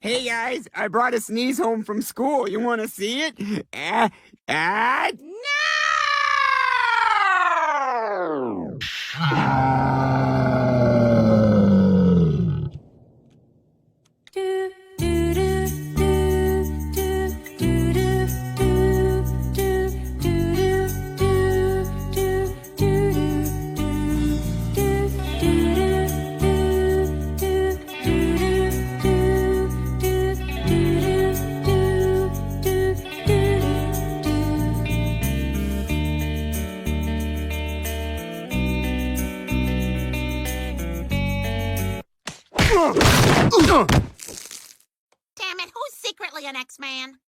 Hey guys, I brought a sneeze home from school. You want to see it? No! Damn it, who's secretly an X-Man?